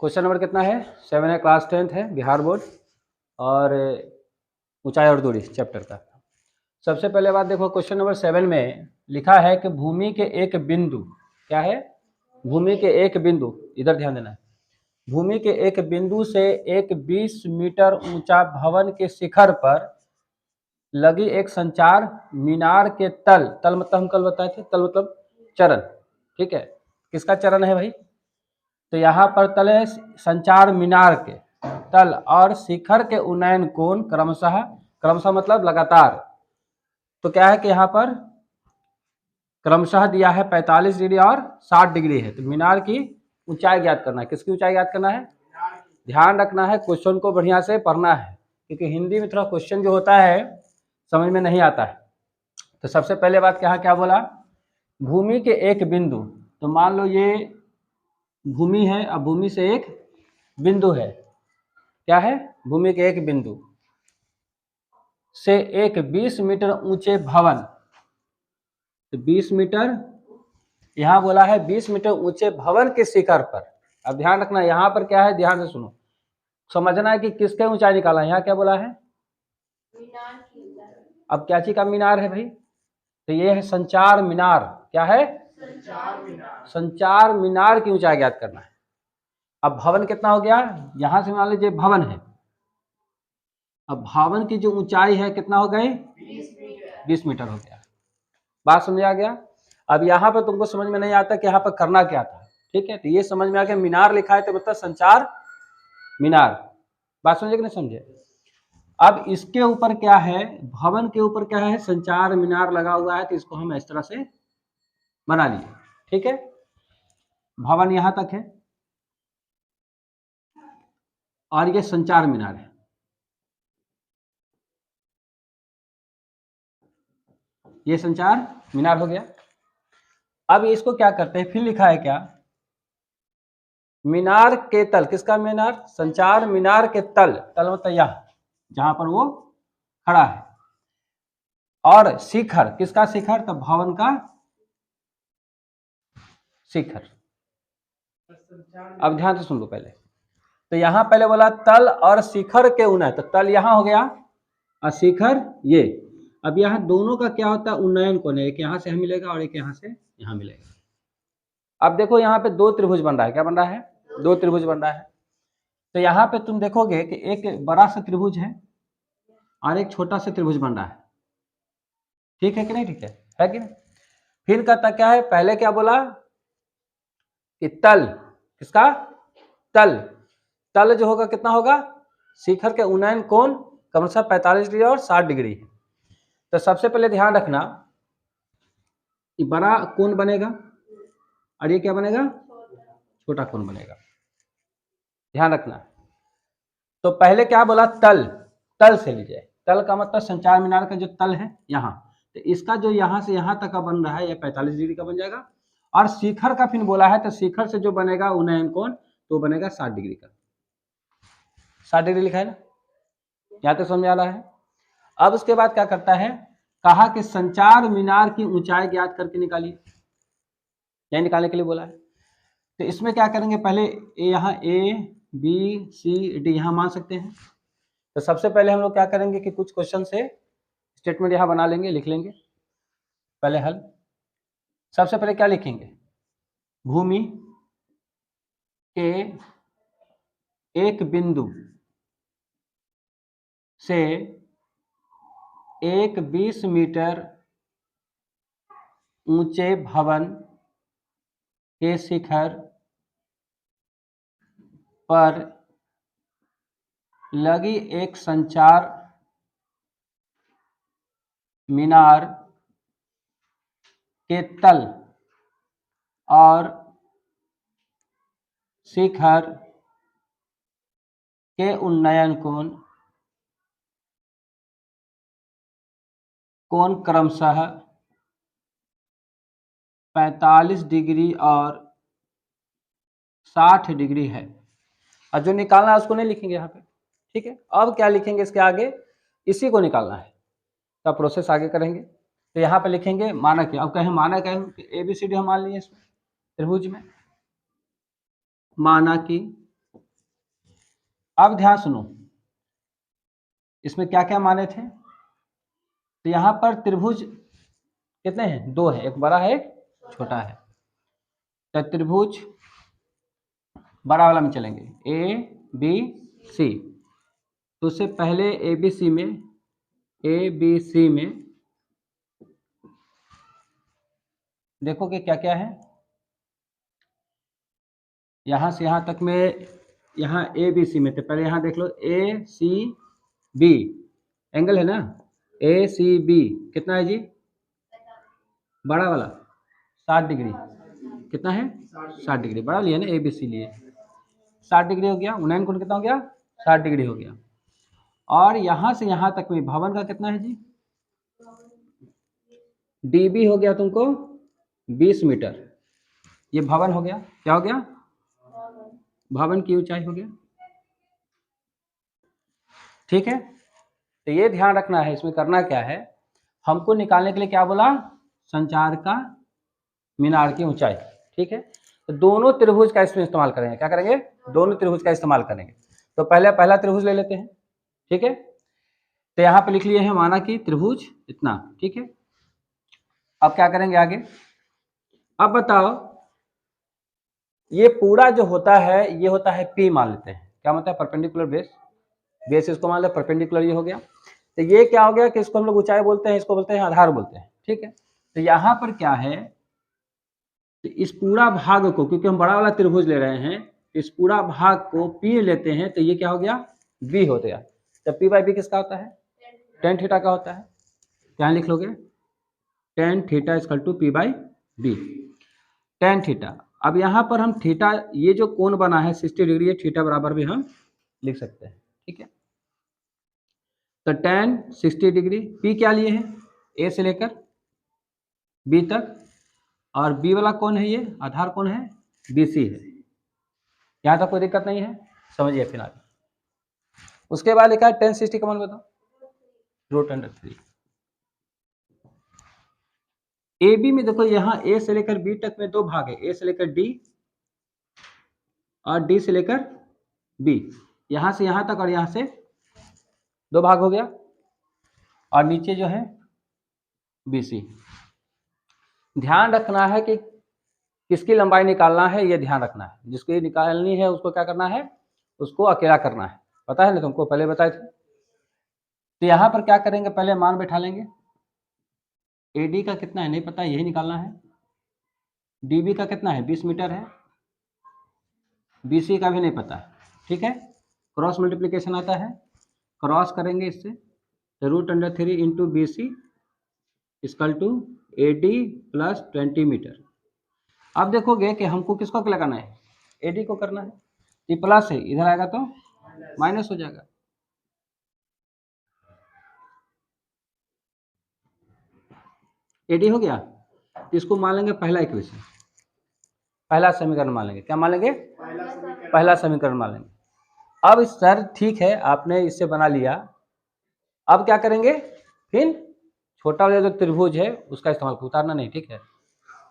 Question number कितना है? 7 है, क्लास 10th है, बिहार बोर्ड और ऊंचाई और दूरी चैप्टर का। सबसे पहले बात देखो, क्वेश्चन नंबर 7 में लिखा है कि भूमि के एक बिंदु, क्या है? भूमि के एक बिंदु, इधर ध्यान देना है। भूमि के एक बिंदु से एक 20 मीटर ऊंचा भवन के शिखर पर लगी एक संचार मीनार के तल मतलब हम कल बताए थे, तल मतलब चरण, ठीक है? किसका चरण है भाई? तो यहाँ पर तल है संचार मीनार के तल और शिखर के उन्नयन कोण क्रमशः मतलब लगातार। तो क्या है कि यहाँ पर क्रमशः दिया है 45 डिग्री और 60 डिग्री है। तो मीनार की ऊंचाई ज्ञात करना है। किसकी ऊंचाई ज्ञात करना है? ध्यान रखना है, क्वेश्चन को बढ़िया से पढ़ना है, क्योंकि हिंदी में थोड़ा क्वेश्चन जो होता है समझ में नहीं आता है। तो सबसे पहले बात क्या बोला? भूमि के एक बिंदु। तो मान लो ये भूमि है, अब भूमि से एक बिंदु है, क्या है? भूमि के एक बिंदु से एक 20 मीटर ऊंचे भवन। तो 20 मीटर, यहां बोला है 20 मीटर ऊंचे भवन के शिखर पर। अब ध्यान रखना, यहां पर क्या है, ध्यान से सुनो, समझना है कि किसके ऊंचाई निकाला है। यहाँ क्या बोला है? मीनार की। अब क्या चीज का मीनार है भाई? तो ये है संचार मीनार। क्या है? संचार मीनार। संचार मीनार की ऊंचाई ज्ञात करना है। अब भवन कितना हो गया? यहां से मान लीजिए भवन है, अब भवन की जो ऊंचाई है कितना हो गई? 20 मीटर हो गया। बात समझ आ गया? अब यहाँ पर तुमको समझ में नहीं आता कि यहाँ पर करना क्या था, ठीक है? तो ये समझ में आ गया, मीनार लिखा है तो मतलब संचार मीनार। बात समझे कि नहीं समझे? अब इसके ऊपर क्या है, भवन के ऊपर क्या है? संचार मीनार लगा हुआ है, तो इसको हम इस तरह से बना लिए, ठीक है? भवन यहां तक है और ये संचार मीनार है। ये संचार मीनार हो गया। अब इसको क्या करते हैं, फिर लिखा है क्या? मीनार के तल। किसका मीनार? संचार मीनार के तल मतलब यहां जहां पर वो खड़ा है। और शिखर, किसका शिखर? तो भवन का शिखर। अब ध्यान से सुन लो पहले। तो यहां पहले बोला तल और शिखर के उन्नयन, तो तल यहां हो गया और शिखर ये। अब यहाँ दोनों का क्या होता है? उन्नयन कोण है, एक यहाँ से मिलेगा और एक यहाँ से यहाँ मिलेगा। अब देखो यहाँ पे दो त्रिभुज बन रहा है। क्या बन रहा है? दो त्रिभुज बन रहा है। तो यहाँ पे तुम देखोगे कि एक बड़ा सा त्रिभुज है और एक छोटा सा त्रिभुज बन रहा है, ठीक है कि नहीं? ठीक है कि नहीं? फिर कहता क्या है, पहले क्या बोला कि तल, किसका? तल। तल जो होगा कितना होगा? शिखर के उन्नयन कोण क्रमशः 45 डिग्री और 60 डिग्री है। तो सबसे पहले ध्यान रखना, ये बड़ा कोण बनेगा और ये क्या बनेगा? छोटा कोण बनेगा। ध्यान रखना। तो पहले क्या बोला? तल। तल से लीजिए, तल का मतलब संचार मीनार का जो तल है यहाँ, तो इसका जो यहाँ से यहाँ तक का बन रहा है ये 45 डिग्री का बन जाएगा। और शिखर का फिर बोला है, तो शिखर से जो बनेगा उन्नयन कोण तो बनेगा 60 डिग्री का। 60 डिग्री लिखा है ना? यहाँ तक समझ आ रहा है? अब उसके बाद क्या करता है, कहा कि संचार मीनार की ऊंचाई ज्ञात करके निकालिए, यही निकालने के लिए बोला है। तो इसमें क्या करेंगे, पहले यहाँ ए बी सी डी यहाँ मान सकते हैं। तो सबसे पहले हम लोग क्या करेंगे कि कुछ क्वेश्चन से स्टेटमेंट यहाँ बना लेंगे, लिख लेंगे पहले हल। सबसे पहले क्या लिखेंगे? भूमि के एक बिंदु से एक 20 मीटर ऊंचे भवन के शिखर पर लगी एक संचार मीनार के तल और शिखर के उन्नयन कोण क्रमशः 45 डिग्री और 60 डिग्री है। और जो निकालना है उसको नहीं लिखेंगे यहाँ पे, ठीक है? अब क्या लिखेंगे इसके आगे? इसी को निकालना है, तो प्रोसेस आगे करेंगे। तो यहाँ पे लिखेंगे मानक। अब कहें मानक है ABCD हम मान लिए इसमें त्रिभुज में, माना कि अब ध्यान सुनो, इसमें क्या क्या माने थे। तो यहाँ पर त्रिभुज कितने हैं, दो है, एक बड़ा है एक छोटा है। तो त्रिभुज बड़ा वाला में चलेंगे, ए बी सी। तो उससे पहले ए बी सी में देखो कि क्या क्या है। यहाँ से यहाँ तक में, यहाँ ए बी सी में, तो पहले यहाँ देख लो ए सी बी, एंगल है ना ए सी बी, कितना है जी, बड़ा वाला 60 डिग्री, कितना है 60 डिग्री, बड़ा लिया ना ए बी सी लिए, 60 डिग्री हो गया। 9 कोण कितना हो गया, 60 डिग्री हो गया। और यहाँ से यहाँ तक में भवन का कितना है जी, डी बी हो गया तुमको 20 मीटर, ये भवन हो गया, क्या हो गया, भवन की ऊंचाई हो गया। ठीक है, तो ये ध्यान रखना है। इसमें करना क्या है, हमको निकालने के लिए क्या बोला, संचार का मीनार की ऊंचाई। ठीक है, तो दोनों त्रिभुज का इसमें इस्तेमाल करेंगे, क्या करेंगे, दोनों त्रिभुज का इस्तेमाल करेंगे। तो पहले पहला त्रिभुज ले लेते हैं। ठीक है, तो यहाँ पे लिख लिए हैं, माना कि त्रिभुज इतना। ठीक है, अब क्या करेंगे आगे, अब बताओ, ये पूरा जो होता है ये होता है P मान लेते हैं, क्या मतलब है, परपेंडिकुलर बेस, बेस इसको मान ले परपेंडिकुलर, ये हो गया। तो ये क्या हो गया कि इसको हम लोग ऊंचाई बोलते हैं, इसको बोलते हैं आधार बोलते हैं। ठीक है, तो यहाँ पर क्या है, तो इस पूरा भाग को, क्योंकि हम बड़ा वाला त्रिभुज ले रहे हैं, इस पूरा भाग को P लेते हैं, तो ये क्या हो गया, B हो गया। तो P बाई बी किसका होता है, टेन थीटा का होता है। क्या लिख लोगे, tan theta equal to P by B, tan theta. अब यहाँ पर हम थीटा, ये जो कोण बना है 60 डिग्री, ये थीटा बराबर भी हम लिख सकते हैं। ठीक है, तो टेन 60 डिग्री, P क्या लिए हैं, A से लेकर B तक, और B वाला कौन है, ये आधार कौन है, BC है। यहाँ तक कोई दिक्कत नहीं है, समझिए फिलहाल। उसके बाद लिखा है टेन 60 का मान बताओ, √3। ए बी में देखो, यहाँ ए से लेकर बी तक में दो भाग है, ए से लेकर डी और डी से लेकर बी, यहाँ से यहाँ तक और यहाँ से दो भाग हो गया, और नीचे जो है बी सी। ध्यान रखना है कि किसकी लंबाई निकालना है, ये ध्यान रखना है, जिसकी निकालनी है उसको क्या करना है, उसको अकेला करना है, पता है ना तुमको, पहले बताए थे। तो यहाँ पर क्या करेंगे, पहले मान बैठा लेंगे, ए डी का कितना है नहीं पता, यही निकालना है। डी बी का कितना है 20 मीटर है, बी सी का भी नहीं पता है। ठीक है, क्रॉस मल्टीप्लिकेशन आता है, क्रॉस करेंगे इससे, तो √3 into B C equal to A D plus 20 metre. अब देखोगे कि हमको किसको लगाना है, ए डी को करना है। ये प्लस है, इधर आएगा तो माइनस हो जाएगा। ए डी हो गया, इसको मान लेंगे पहला इक्वेशन, पहला समीकरण मान लेंगे, क्या मान लेंगे, पहला समीकरण मान लेंगे। अब सर ठीक है, आपने इससे बना लिया, अब क्या करेंगे, फिर छोटा वाला जो त्रिभुज है उसका इस्तेमाल, उतारना नहीं, ठीक है।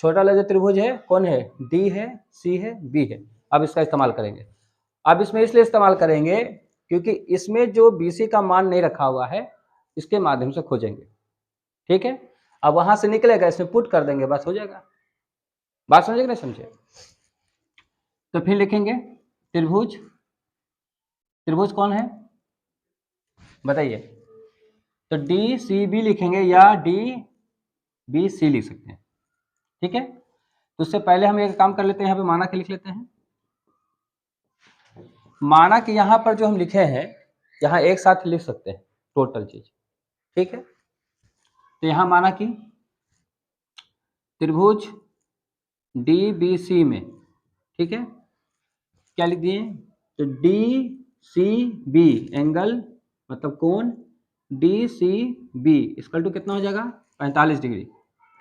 छोटा वाला जो त्रिभुज है कौन है, डी है, सी है, बी है, अब इसका इस्तेमाल करेंगे। अब इसमें इसलिए इस्तेमाल करेंगे क्योंकि इसमें जो बी सी का मान नहीं रखा हुआ है, इसके माध्यम से खोजेंगे। ठीक है, अब वहां से निकलेगा, इसमें पुट कर देंगे, बस हो जाएगा। बात समझे कि नहीं समझे। तो फिर लिखेंगे त्रिभुज, त्रिभुज कौन है बताइए, तो डी सी बी लिखेंगे या डी बी सी लिख सकते हैं। ठीक है, तो उससे पहले हम एक काम कर लेते हैं, यहाँ पे माना के लिख लेते हैं। माना कि यहाँ पर जो हम लिखे हैं, यहाँ एक साथ लिख सकते हैं टोटल चीज। ठीक है, तो यहाँ माना कि त्रिभुज डी बी सी में, ठीक है, क्या लिख दिए, तो डी सी बी एंगल मतलब कोण D C B equal to कितना हो जाएगा 45 डिग्री।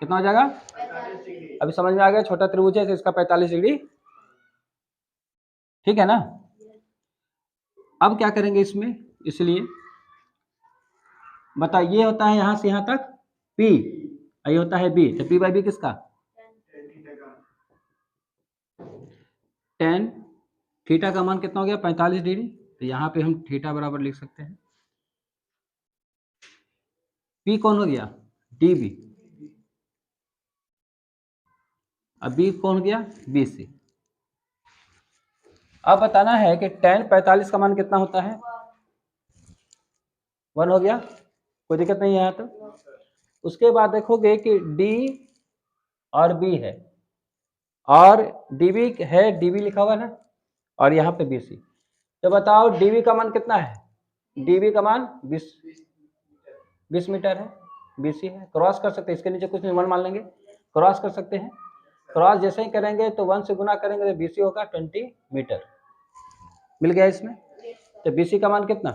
कितना हो जाएगा 45 डिग्री। अभी समझ में आ गया, छोटा त्रिभुज है तो इसका 45 डिग्री। ठीक है ना। अब क्या करेंगे इसमें, इसलिए बता, ये होता है यहाँ से यहाँ तक P, ये होता है B, तो P बाई बी किसका, टेन थीटा का मान कितना हो गया 45 डिग्री। तो यहाँ पे हम थीटा बराबर लिख सकते हैं, P कौन हो गया, DB, अब B कौन हो गया, BC। अब बताना है कि tan 45 का मान कितना होता है, 1 हो गया, कोई दिक्कत नहीं है यहाँ तो। उसके बाद देखोगे कि D और B है और DB है, DB लिखा हुआ है ना, और यहाँ पे BC। तो बताओ DB का मान कितना है, DB का मान 20 मीटर है, BC है। क्रॉस कर सकते हैं, इसके नीचे कुछ नहीं, 1 मान लेंगे, क्रॉस कर सकते हैं। क्रॉस जैसे ही करेंगे तो 1 से गुना करेंगे तो BC होगा 20 मीटर, मिल गया इसमें। तो BC का मान कितना,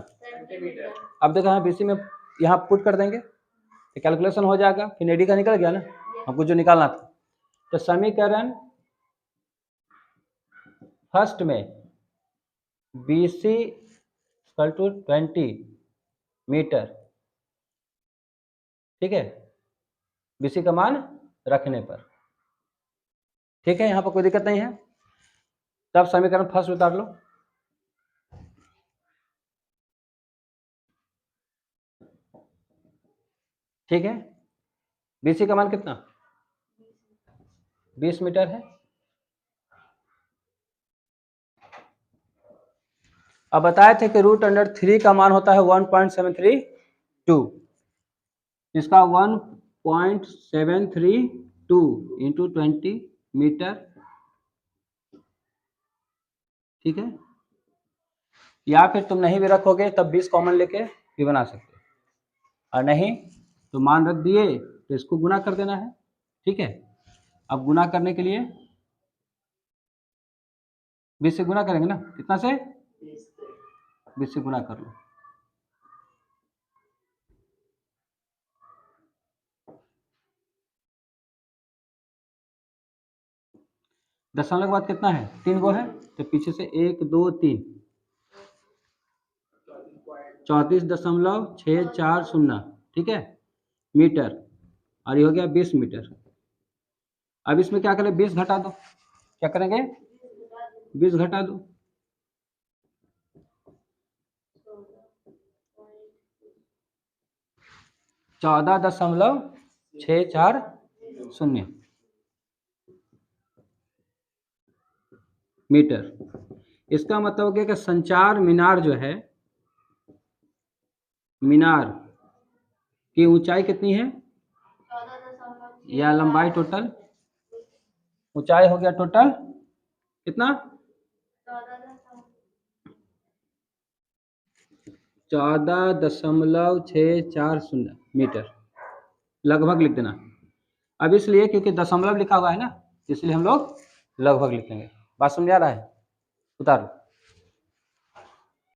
अब देखो यहाँ BC में यहाँ पुट कर देंगे तो कैलकुलेशन हो जाएगा, फिर AD का निकल गया ना, हमको जो निकालना था। तो समीकरण फर्स्ट में BC इक्वल टू 20 मीटर, ठीक है, BC का मान रखने पर, ठीक है, यहाँ पर कोई दिक्कत नहीं है। तब समीकरण फर्स्ट उतार लो, ठीक है, BC का मान कितना, 20 मीटर है। अब बताए थे कि √3 का मान होता है 1.732, इसका 1.732 इंटू 20 मीटर, ठीक है, या फिर तुम नहीं भी रखोगे तब 20 कॉमन लेके भी बना सकते हो, और नहीं तो मान रख दिए तो इसको गुना कर देना है, ठीक है। अब गुना करने के लिए 20 से गुना करेंगे ना, कितना से, 20 से गुना कर लो, दशमलव के बाद कितना है, 3 गो है, तो पीछे से 1 2 3, 34.640, ठीक है, मीटर, और ये हो गया 20 मीटर। अब इसमें क्या करें, 20 घटा दो, क्या करेंगे, 20 घटा दो, 14.640 मीटर। इसका मतलब हो गया कि संचार मीनार जो है, मीनार की ऊंचाई कितनी है, या लंबाई, टोटल ऊंचाई हो गया टोटल कितना, 14.640 मीटर, लगभग लिख देना। अब इसलिए क्योंकि दशमलव लिखा हुआ है ना, इसलिए हम लोग लगभग लिखेंगे। बात समझ आ रहा है, उतारो।